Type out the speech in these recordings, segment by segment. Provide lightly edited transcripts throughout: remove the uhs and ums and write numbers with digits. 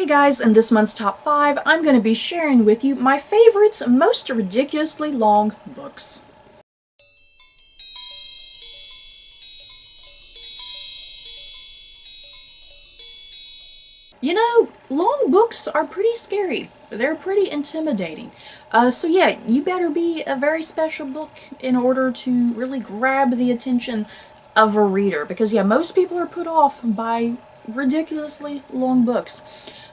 guys, in this month's top 5, I'm going to be sharing with you my favorites, most ridiculously long books. You know, long books are pretty scary. They're pretty intimidating. So yeah, you better be a very special book in order to really grab the attention of a reader. Because yeah, most people are put off by ridiculously long books.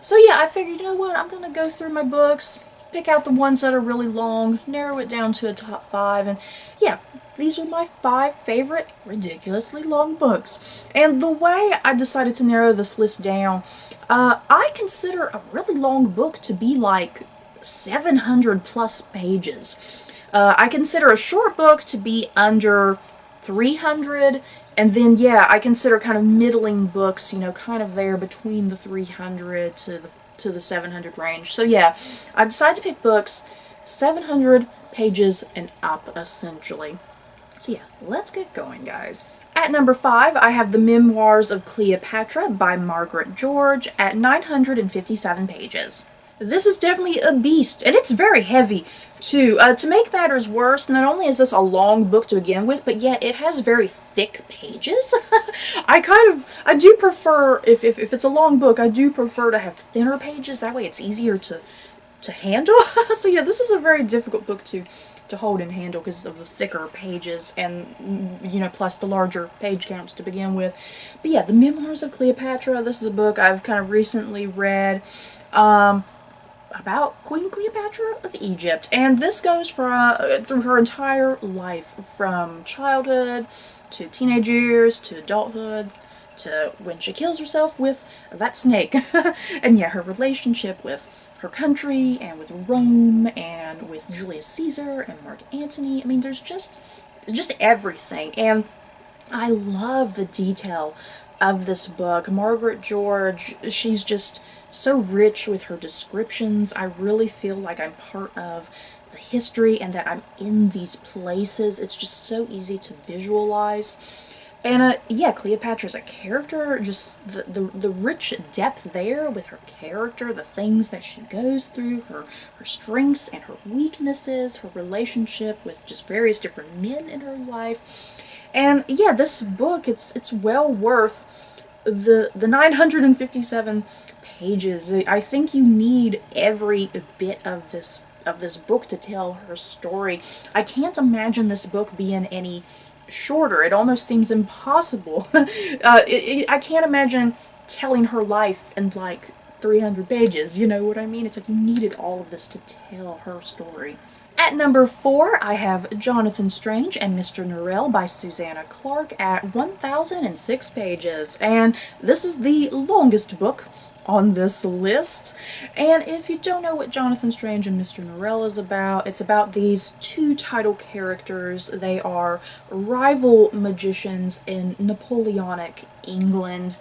So yeah, I figured, you know what, I'm gonna go through my books, pick out the ones that are really long, narrow it down to a top 5, and yeah, these are my 5 favorite ridiculously long books. And the way I decided to narrow this list down, I consider a really long book to be like 700 plus pages. I consider a short book to be under 300, and then yeah, I consider kind of middling books, you know, kind of there between the 300 to the 700 range. So yeah, I decided to pick books 700 pages and up, essentially. So yeah, let's get going, guys. At number 5, I have the Memoirs of Cleopatra by Margaret George at 957 pages. This is definitely a beast, and it's very heavy, too. To make matters worse, not only is this a long book to begin with, but yet it has very thick pages. I do prefer, if it's a long book, I do prefer to have thinner pages. That way it's easier to handle. So yeah, this is a very difficult book to hold and handle because of the thicker pages and, you know, plus the larger page counts to begin with. But yeah, the Memoirs of Cleopatra, this is a book I've kind of recently read about Queen Cleopatra of Egypt, and this goes for, through her entire life, from childhood to teenage years to adulthood to when she kills herself with that snake. And yeah, her relationship with her country and with Rome and with Julius Caesar and Mark Antony. I mean, there's just everything, and I love the detail of this book. Margaret George, she's just so rich with her descriptions. I really feel like I'm part of the history and that I'm in these places. It's just so easy to visualize. And yeah, Cleopatra's a character, just the rich depth there with her character, the things that she goes through, her strengths and her weaknesses, her relationship with just various different men in her life. And yeah, this book, it's well worth the 957 pages. I think you need every bit of this book to tell her story. I can't imagine this book being any shorter. It almost seems impossible. I can't imagine telling her life in like 300 pages, you know what I mean? It's like you needed all of this to tell her story. At number 4, I have Jonathan Strange and Mr. Norrell by Susanna Clarke at 1,006 pages. And this is the longest book on this list. And if you don't know what Jonathan Strange and Mr. Norrell is about, it's about these 2 title characters. They are rival magicians in Napoleonic England.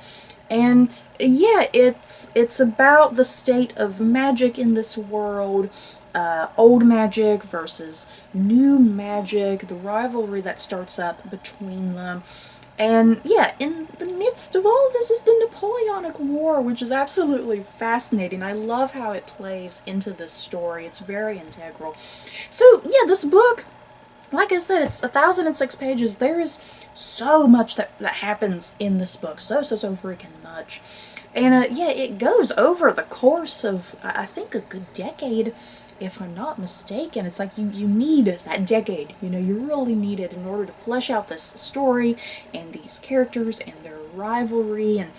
And yeah, it's about the state of magic in this world. Old magic versus new magic, the rivalry that starts up between them. And yeah, in the midst of all this is the Napoleonic War, which is absolutely fascinating. I love how it plays into this story. It's very integral. So yeah, this book, like I said, it's 1,006 pages. There is so much that happens in this book. So freaking much. And yeah, it goes over the course of, I think, a good decade, if I'm not mistaken. It's like you need that decade, you know, you really need it in order to flesh out this story and these characters and their rivalry, and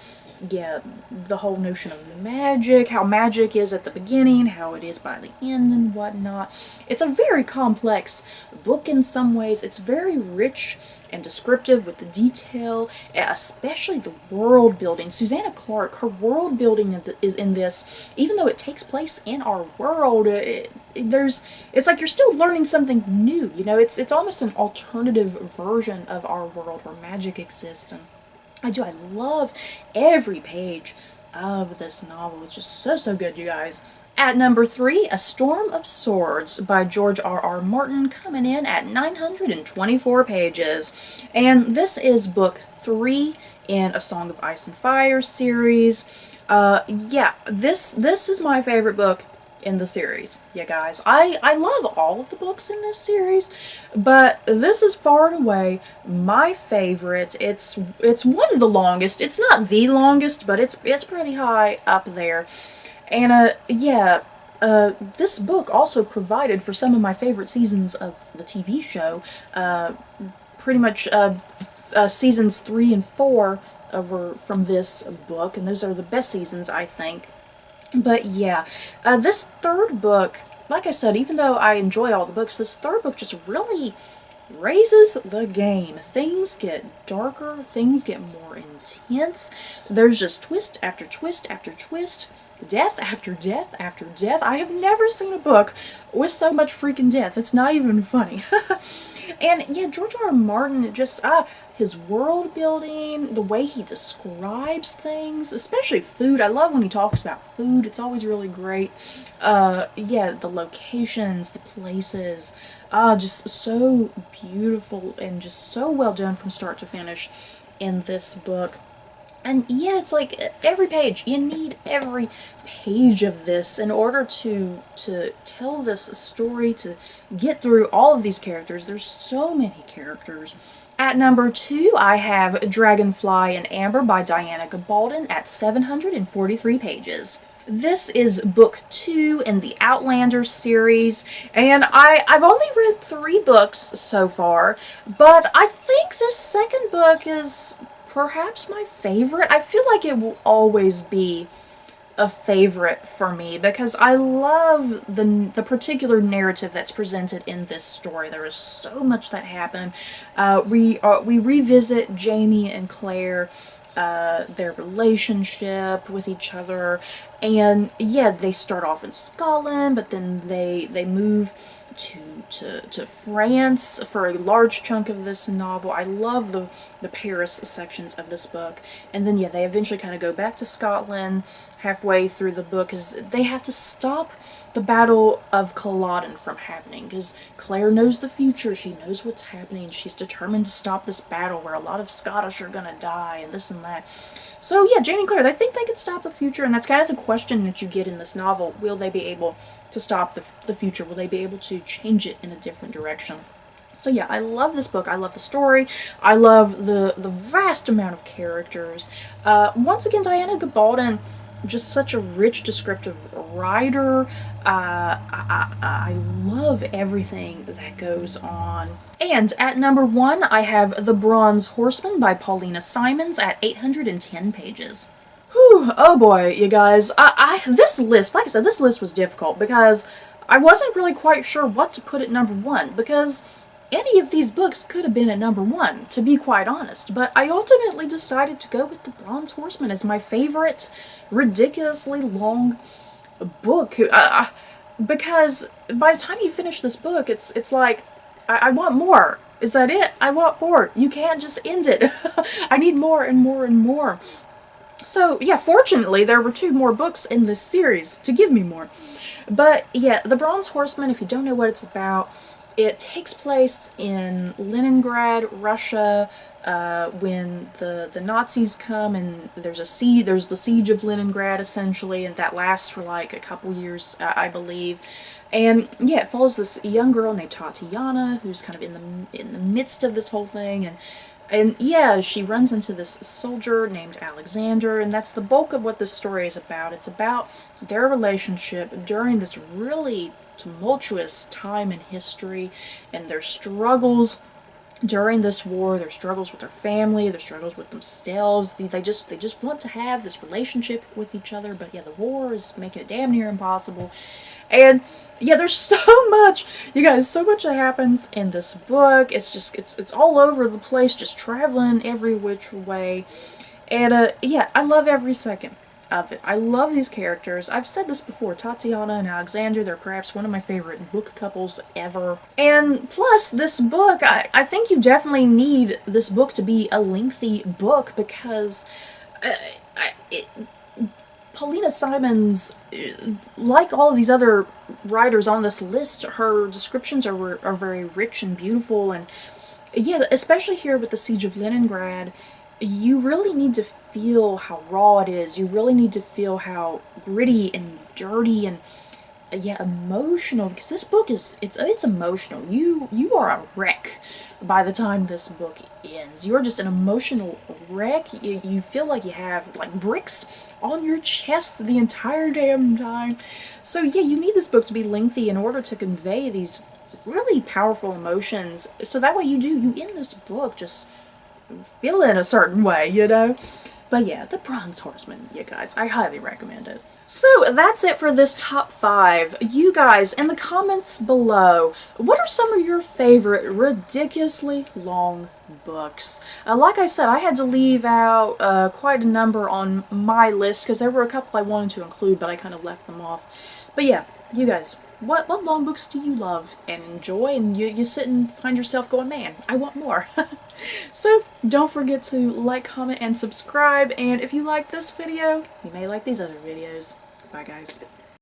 yeah, the whole notion of magic, how magic is at the beginning, how it is by the end and whatnot. It's a very complex book in some ways. It's very rich and descriptive with the detail, especially the world building. Susanna Clarke, her world building is in this, even though it takes place in our world, it's like you're still learning something new, you know, it's almost an alternative version of our world where magic exists. And I love every page of this novel. It's just so good, you guys. At number 3, A Storm of Swords by George R.R. Martin, coming in at 924 pages. And this is book 3 in A Song of Ice and Fire series. Yeah, this is my favorite book in the series, you guys. I love all of the books in this series, but this is far and away my favorite. It's one of the longest. It's not the longest, but it's pretty high up there. And yeah, this book also provided for some of my favorite seasons of the TV show. Pretty much seasons 3 and 4 over from this book, and those are the best seasons, I think. But yeah, this third book, like I said, even though I enjoy all the books, this third book just really raises the game. Things get darker, things get more intense. There's just twist after twist after twist, death after death after death. I have never seen a book with so much freaking death. It's not even funny. And yeah, George R. R. Martin just, his world building, the way he describes things, especially food. I love when he talks about food. It's always really great. Yeah, the locations, the places, just so beautiful and just so well done from start to finish in this book. And yeah, it's like every page, you need every page of this in order to tell this story, to get through all of these characters. There's so many characters. At number 2, I have Dragonfly and Amber by Diana Gabaldon at 743 pages. This is book 2 in the Outlander series, and I've only read 3 books so far, but I think this second book is perhaps my favorite. I feel like it will always be a favorite for me because I love the particular narrative that's presented in this story. There is so much that happened. We revisit Jamie and Claire, their relationship with each other, and yeah, they start off in Scotland, but then they move to France for a large chunk of this novel. I love the Paris sections of this book. And then yeah, they eventually kind of go back to Scotland halfway through the book because they have to stop the Battle of Culloden from happening because Claire knows the future. She knows what's happening. She's determined to stop this battle where a lot of Scottish are gonna die and this and that. So yeah, Jamie and Claire, they think they could stop the future, and that's kind of the question that you get in this novel. Will they be able to stop the future? Will they be able to change it in a different direction? So yeah, I love this book. I love the story. I love the vast amount of characters. Once again, Diana Gabaldon, just such a rich descriptive writer. I love everything that goes on. And at number 1, I have The Bronze Horseman by Paulina Simons at 810 pages. Whew, oh boy, you guys. This list, like I said, this list was difficult because I wasn't really quite sure what to put at number 1 because any of these books could have been at number 1, to be quite honest, but I ultimately decided to go with The Bronze Horseman as my favorite ridiculously long book, because by the time you finish this book, it's like, I want more. Is that it? I want more. You can't just end it. I need more and more and more. So yeah, fortunately there were 2 more books in this series to give me more. But yeah, The Bronze Horseman, if you don't know what it's about, it takes place in Leningrad, Russia, when the Nazis come, and there's the siege of Leningrad essentially, and that lasts for like a couple years, I believe. And yeah, it follows this young girl named Tatiana who's kind of in the midst of this whole thing, and yeah, she runs into this soldier named Alexander, and that's the bulk of what this story is about. It's about their relationship during this really tumultuous time in history, and their struggles during this war, their struggles with their family, their struggles with themselves. They just want to have this relationship with each other, but yeah, the war is making it damn near impossible. And yeah, there's so much, you guys, so much that happens in this book. It's just, it's all over the place, just traveling every which way. And yeah, I love every second of it. I love these characters. I've said this before, Tatiana and Alexander, they're perhaps one of my favorite book couples ever. And plus, this book, I think you definitely need this book to be a lengthy book because Paulina Simons, like all of these other writers on this list, her descriptions are very rich and beautiful, and yeah, especially here with the Siege of Leningrad, you really need to feel how raw it is. You really need to feel how gritty and dirty and yeah, emotional, because this book is it's emotional. You are a wreck by the time this book ends. You're just an emotional wreck. You feel like you have like bricks on your chest the entire damn time. So yeah, you need this book to be lengthy in order to convey these really powerful emotions. So that way you end this book just feeling a certain way, you know? But yeah, The Bronze Horseman, you guys, I highly recommend it. So that's it for this top 5. You guys, in the comments below, what are some of your favorite ridiculously long books? Like I said, I had to leave out quite a number on my list because there were a couple I wanted to include, but I kind of left them off. But yeah, you guys, what long books do you love and enjoy, and you sit and find yourself going, man, I want more. So don't forget to like, comment, and subscribe, and if you like this video, you may like these other videos. Bye guys.